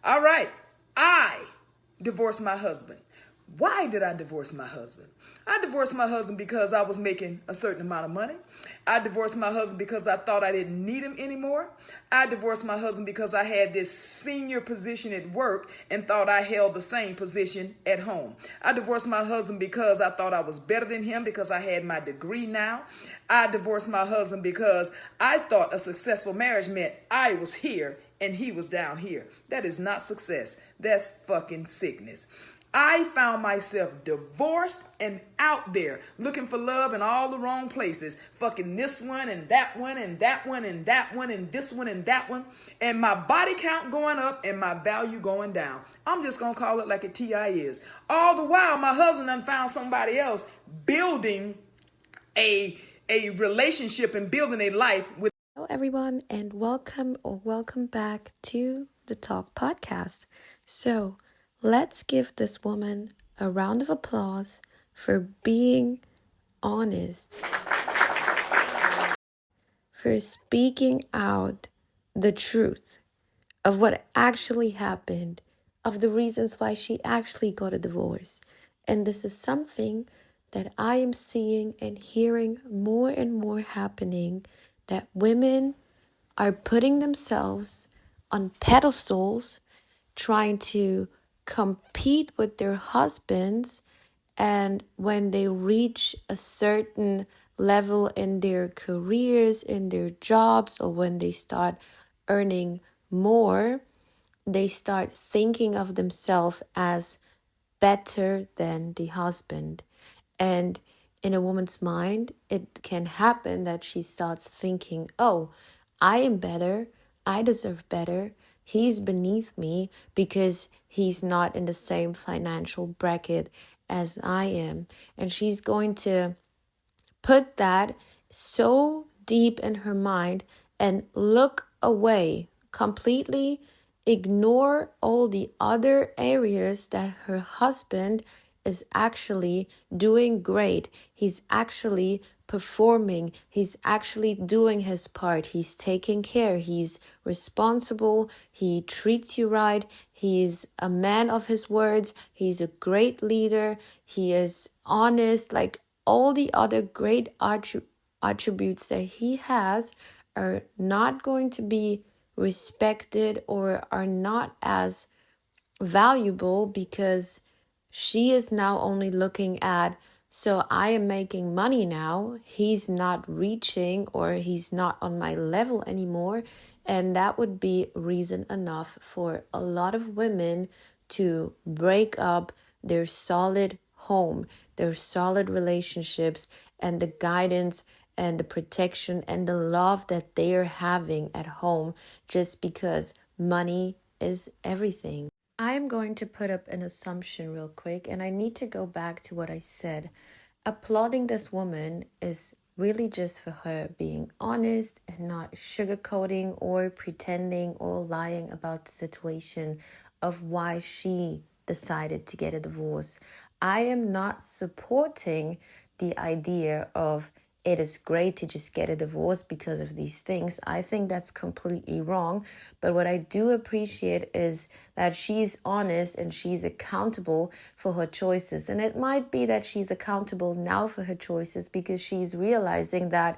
All right, I divorced my husband. Why did I divorce my husband? I divorced my husband because I was making a certain amount of money. I divorced my husband because I thought I didn't need him anymore. I divorced my husband because I had this senior position at work and thought I held the same position at home. I divorced my husband because I thought I was better than him because I had my degree now. I divorced my husband because I thought a successful marriage meant I was here and he was down here. That is not success. That's fucking sickness. I found myself divorced and out there looking for love in all the wrong places. Fucking this one and that one and that one and that one and this one and that one. And my body count going up and my value going down. I'm just going to call it like a TI is. All the while, my husband done found somebody else building a relationship and building a life with. Hello, everyone, and welcome back to the Talk Podcast. So, let's give this woman a round of applause for being honest, for speaking out the truth of what actually happened, of the reasons why she actually got a divorce. And this is something that I am seeing and hearing more and more happening, that women are putting themselves on pedestals, trying to compete with their husbands. And when they reach a certain level in their careers, in their jobs, or when they start earning more, they start thinking of themselves as better than the husband. And in a woman's mind, it can happen that she starts thinking, oh, I am better. I deserve better. He's beneath me because he's not in the same financial bracket as I am. And she's going to put that so deep in her mind and look away, completely ignore all the other areas that her husband is actually doing great. He's actually performing. He's actually doing his part. He's taking care. He's responsible. He treats you right. He's a man of his words. He's a great leader. He is honest. Like, all the other great attributes that he has are not going to be respected or are not as valuable because she is now only looking at, so I am making money now. He's not reaching or he's not on my level anymore. And that would be reason enough for a lot of women to break up their solid home, their solid relationships, and the guidance and the protection and the love that they are having at home just because money is everything. I'm going to put up an assumption real quick, and I need to go back to what I said. Applauding this woman is really just for her being honest and not sugarcoating or pretending or lying about the situation of why she decided to get a divorce. I am not supporting the idea of it is great to just get a divorce because of these things. I think that's completely wrong. But what I do appreciate is that she's honest and she's accountable for her choices. And it might be that she's accountable now for her choices because she's realizing that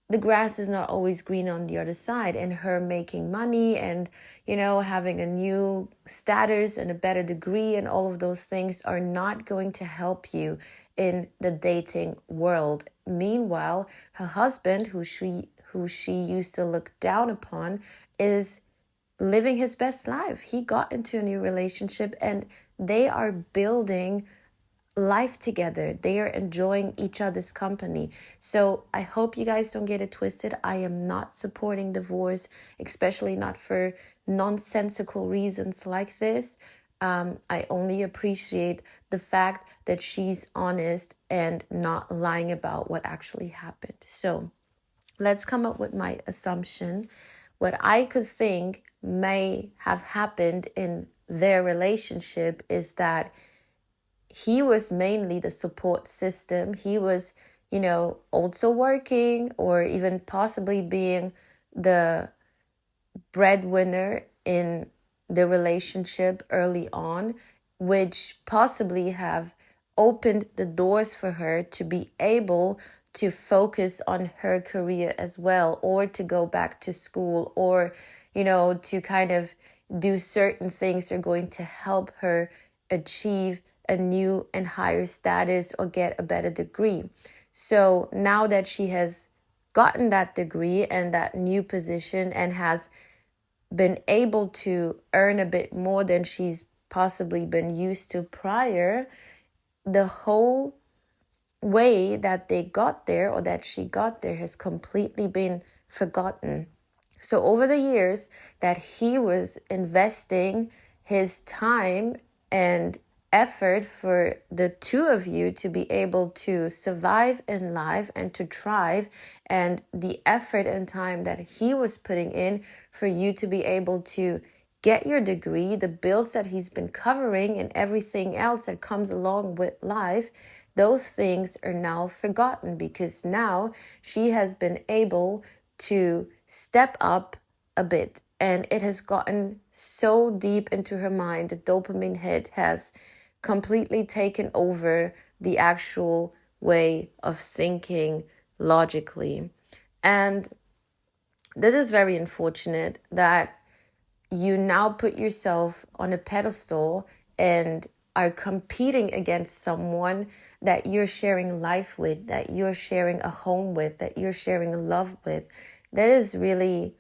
the grass is not always green on the other side, and her making money and, having a new status and a better degree and all of those things are not going to help you in the dating world. Meanwhile, her husband, who she used to look down upon, is living his best life. He got into a new relationship and they are building life together. They are enjoying each other's company. So I hope you guys don't get it twisted. I am not supporting divorce, especially not for nonsensical reasons like this. I only appreciate the fact that she's honest and not lying about what actually happened. So let's come up with my assumption. What I could think may have happened in their relationship is that he was mainly the support system. He was, also working or even possibly being the breadwinner in the relationship early on, which possibly have opened the doors for her to be able to focus on her career as well, or to go back to school, or, to kind of do certain things that are going to help her achieve a new and higher status or get a better degree. So now that she has gotten that degree and that new position and has been able to earn a bit more than she's possibly been used to prior, the whole way that they got there or that she got there has completely been forgotten. So over the years that he was investing his time and effort for the two of you to be able to survive in life and to thrive, and the effort and time that he was putting in for you to be able to get your degree, the bills that he's been covering and everything else that comes along with life, those things are now forgotten because now she has been able to step up a bit, and it has gotten so deep into her mind. The dopamine hit has completely taken over the actual way of thinking logically. And this is very unfortunate that you now put yourself on a pedestal and are competing against someone that you're sharing life with, that you're sharing a home with, that you're sharing love with. That is really,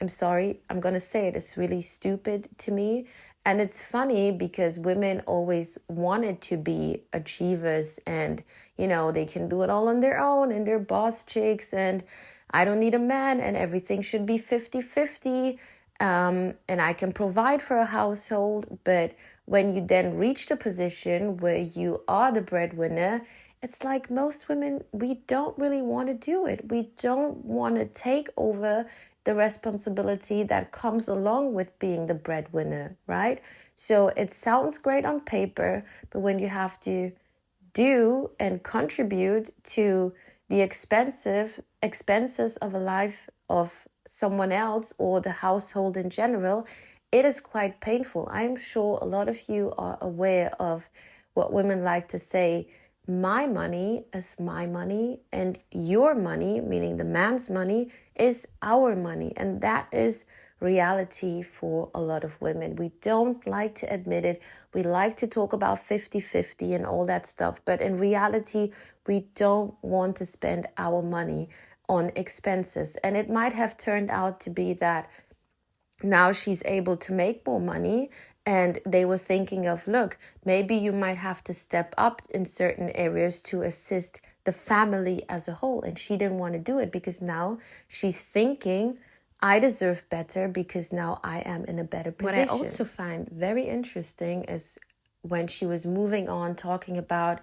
I'm sorry, I'm going to say it, it's really stupid to me. And it's funny because women always wanted to be achievers and, they can do it all on their own and they're boss chicks and I don't need a man and everything should be 50-50. And I can provide for a household. But when you then reach the position where you are the breadwinner, it's like most women, we don't really want to do it. We don't want to take over the responsibility that comes along with being the breadwinner, right? So it sounds great on paper, but when you have to do and contribute to the expenses of a life of someone else or the household in general, it is quite painful. I'm sure a lot of you are aware of what women like to say, my money is my money and your money, meaning the man's money, is our money. And that is reality for a lot of women. We don't like to admit it. We like to talk about 50-50 and all that stuff. But in reality, we don't want to spend our money on expenses. And it might have turned out to be that now she's able to make more money and they were thinking of, look, maybe you might have to step up in certain areas to assist the family as a whole. And she didn't want to do it because now she's thinking, I deserve better because now I am in a better position. What I also find very interesting is when she was moving on, talking about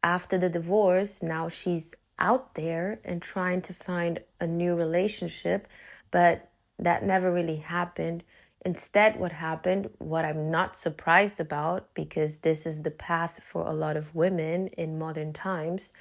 after the divorce, now she's out there and trying to find a new relationship, but that never really happened. Instead, what happened, what I'm not surprised about, because this is the path for a lot of women in modern times,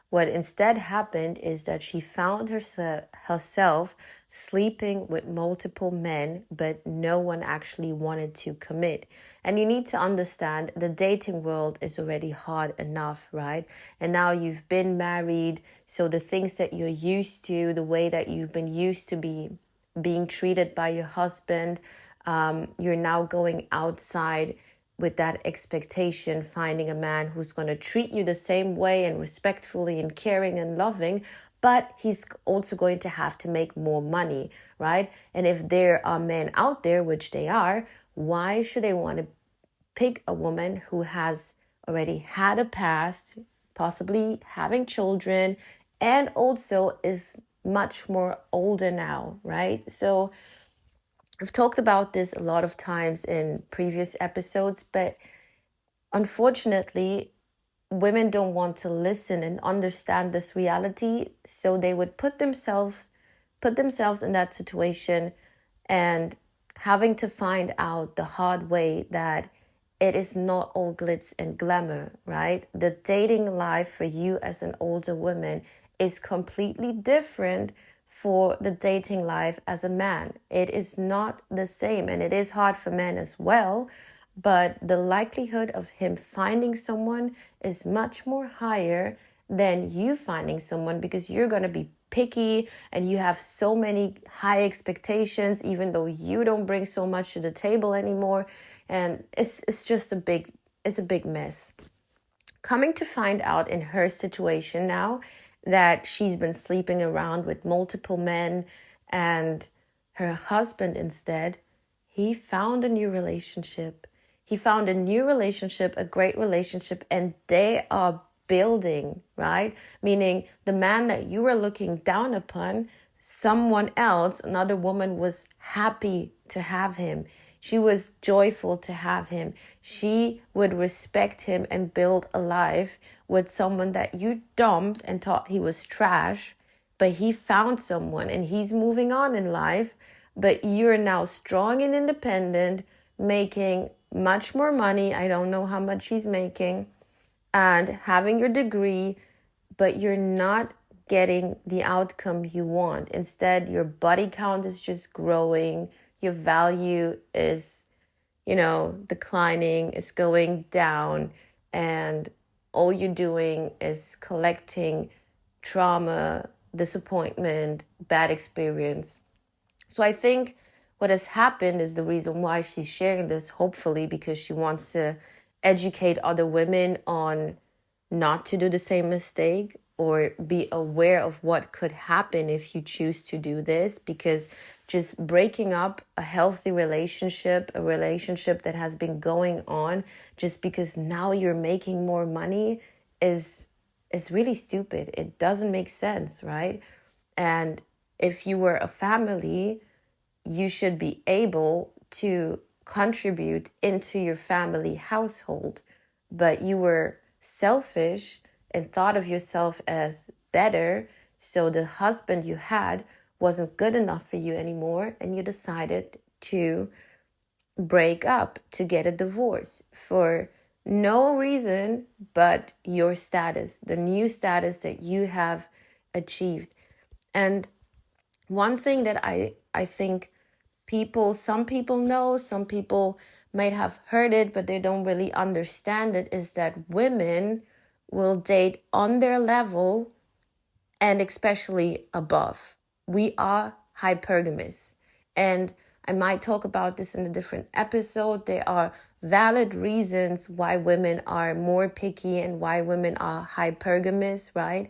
what instead happened is that she found herself sleeping with multiple men, but no one actually wanted to commit. And you need to understand the dating world is already hard enough, right? And now you've been married, so the things that you're used to, the way that you've been used to being treated by your husband, you're now going outside with that expectation, finding a man who's going to treat you the same way and respectfully and caring and loving, but he's also going to have to make more money, right? And if there are men out there, which they are, why should they want to pick a woman who has already had a past, possibly having children, and also is much more older now, right? So I've talked about this a lot of times in previous episodes, but unfortunately, women don't want to listen and understand this reality, so they would put themselves in that situation and having to find out the hard way that it is not all glitz and glamour, right? The dating life for you as an older woman is completely different for the dating life as a man. It is not the same, and it is hard for men as well, but the likelihood of him finding someone is much more higher than you finding someone, because you're going to be picky and you have so many high expectations, even though you don't bring so much to the table anymore. And it's just a big mess. Coming to find out in her situation now that she's been sleeping around with multiple men, and her husband instead, he found a new relationship. He found a new relationship, a great relationship, and they are building, right? Meaning the man that you were looking down upon, someone else, another woman, was happy to have him. She was joyful to have him. She would respect him and build a life with someone that you dumped and thought he was trash, but he found someone and he's moving on in life. But you're now strong and independent, making much more money. I don't know how much he's making, and having your degree, but you're not getting the outcome you want. Instead, your body count is just growing. Your value is, declining, is going down. And all you're doing is collecting trauma, disappointment, bad experience. So I think what has happened is the reason why she's sharing this, hopefully, because she wants to educate other women on not to do the same mistake, or be aware of what could happen if you choose to do this. Because just breaking up a healthy relationship, a relationship that has been going on just because now you're making more money, is really stupid. It doesn't make sense, right? And if you were a family, you should be able to contribute into your family household. But you were selfish and thought of yourself as better, so the husband you had wasn't good enough for you anymore, and you decided to break up, to get a divorce for no reason but your status, the new status that you have achieved. And one thing that I think some people know, some people might have heard it, but they don't really understand it, is that women will date on their level and especially above. We are hypergamous. And I might talk about this in a different episode. There are valid reasons why women are more picky and why women are hypergamous, right?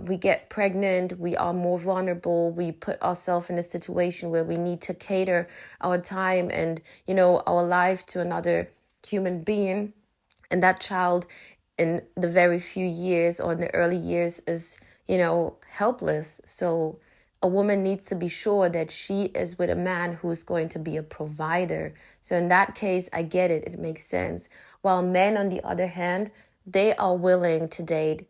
We get pregnant, we are more vulnerable, we put ourselves in a situation where we need to cater our time and, our life to another human being. And that child in the very few years or in the early years is, helpless. So a woman needs to be sure that she is with a man who's going to be a provider. So in that case, I get it. It makes sense. While men, on the other hand, they are willing to date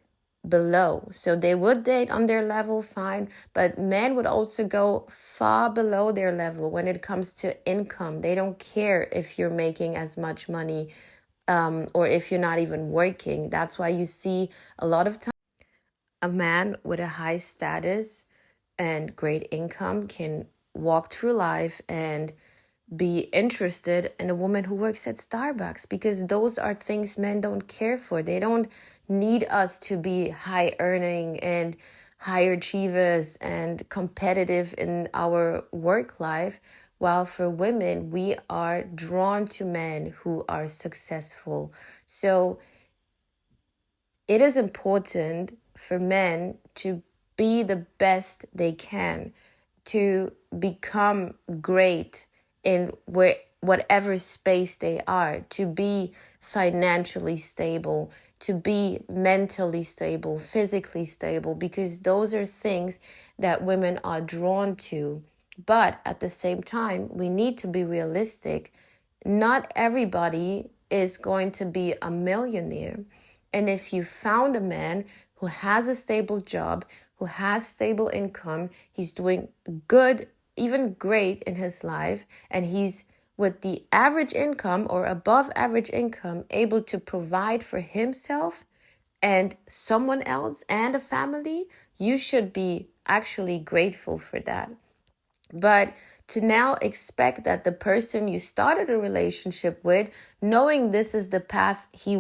below. So they would date on their level, fine, but men would also go far below their level when it comes to income. They don't care if you're making as much money or if you're not even working. That's why you see a lot of times a man with a high status and great income can walk through life and be interested in a woman who works at Starbucks, because those are things men don't care for. They don't need us to be high earning and high achievers and competitive in our work life. While for women, we are drawn to men who are successful. So it is important for men to be the best they can, to become great in whatever space they are, to be financially stable, to be mentally stable, physically stable, because those are things that women are drawn to. But at the same time, we need to be realistic. Not everybody is going to be a millionaire. And if you found a man who has a stable job, who has stable income, he's doing good, even great in his life, and he's with the average income or above average income, able to provide for himself and someone else and a family, you should be actually grateful for that. But to now expect that the person you started a relationship with, knowing this is the path he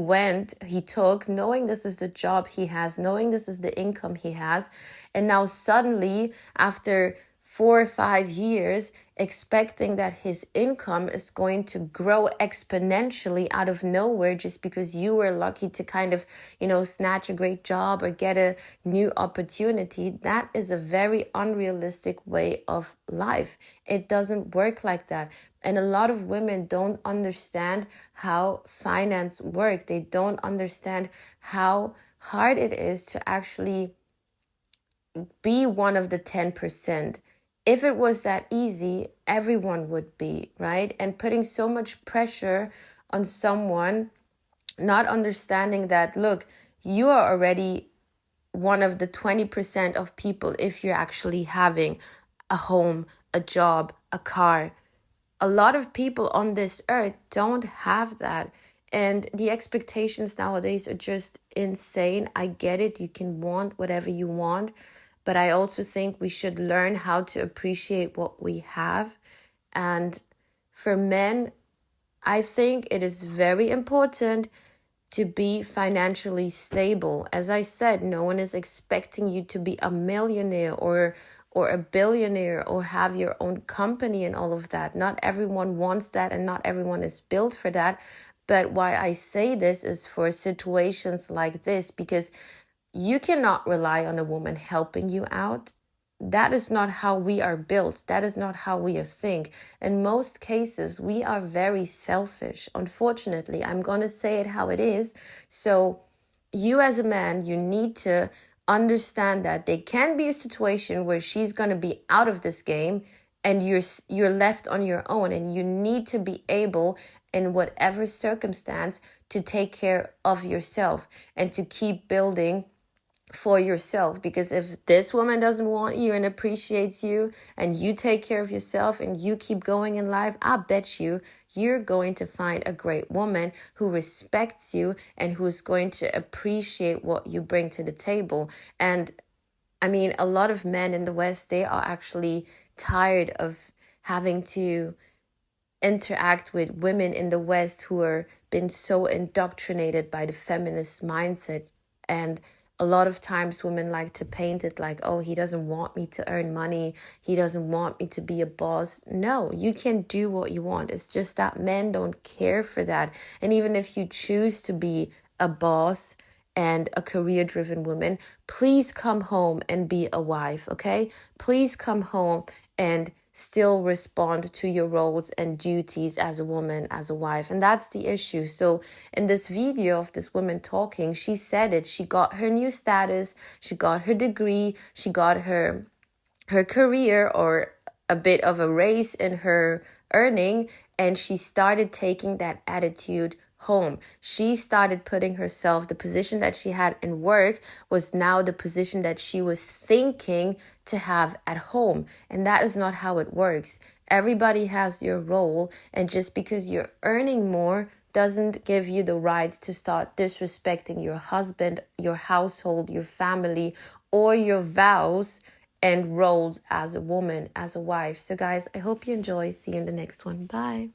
took, knowing this is the job he has, knowing this is the income he has, and now suddenly after 4 or 5 years, expecting that his income is going to grow exponentially out of nowhere just because you were lucky to kind of, snatch a great job or get a new opportunity, that is a very unrealistic way of life. It doesn't work like that. And a lot of women don't understand how finance work. They don't understand how hard it is to actually be one of the 10%. If it was that easy, everyone would be, right? And putting so much pressure on someone, not understanding that, look, you are already one of the 20% of people if you're actually having a home, a job, a car. A lot of people on this earth don't have that. And the expectations nowadays are just insane. I get it. You can want whatever you want. But I also think we should learn how to appreciate what we have. And for men, I think it is very important to be financially stable. As I said, no one is expecting you to be a millionaire or a billionaire or have your own company and all of that. Not everyone wants that, and not everyone is built for that. But why I say this is for situations like this, because you cannot rely on a woman helping you out. That is not how we are built. That is not how we think. In most cases, we are very selfish. Unfortunately, I'm going to say it how it is. So you as a man, you need to understand that there can be a situation where she's going to be out of this game and you're left on your own, and you need to be able, in whatever circumstance, to take care of yourself and to keep building for yourself. Because if this woman doesn't want you and appreciates you, and you take care of yourself and you keep going in life, I bet you're going to find a great woman who respects you and who's going to appreciate what you bring to the table. And I mean, a lot of men in the West, they are actually tired of having to interact with women in the West who are been so indoctrinated by the feminist mindset. And a lot of times women like to paint it like, oh, he doesn't want me to earn money. He doesn't want me to be a boss. No, you can do what you want. It's just that men don't care for that. And even if you choose to be a boss and a career-driven woman, please come home and be a wife, okay? Please come home and still respond to your roles and duties as a woman, as a wife. And that's the issue. So in this video of this woman talking, she said it. She got her new status, she got her degree, she got her career, or a bit of a raise in her earning, and she started taking that attitude home. She started putting herself, the position that she had in work was now the position that she was thinking to have at home. And that is not how it works. Everybody has your role, and just because you're earning more doesn't give you the right to start disrespecting your husband, your household, your family, or your vows and roles as a woman, as a wife. So guys, I hope you enjoy. See you in the next one. Bye.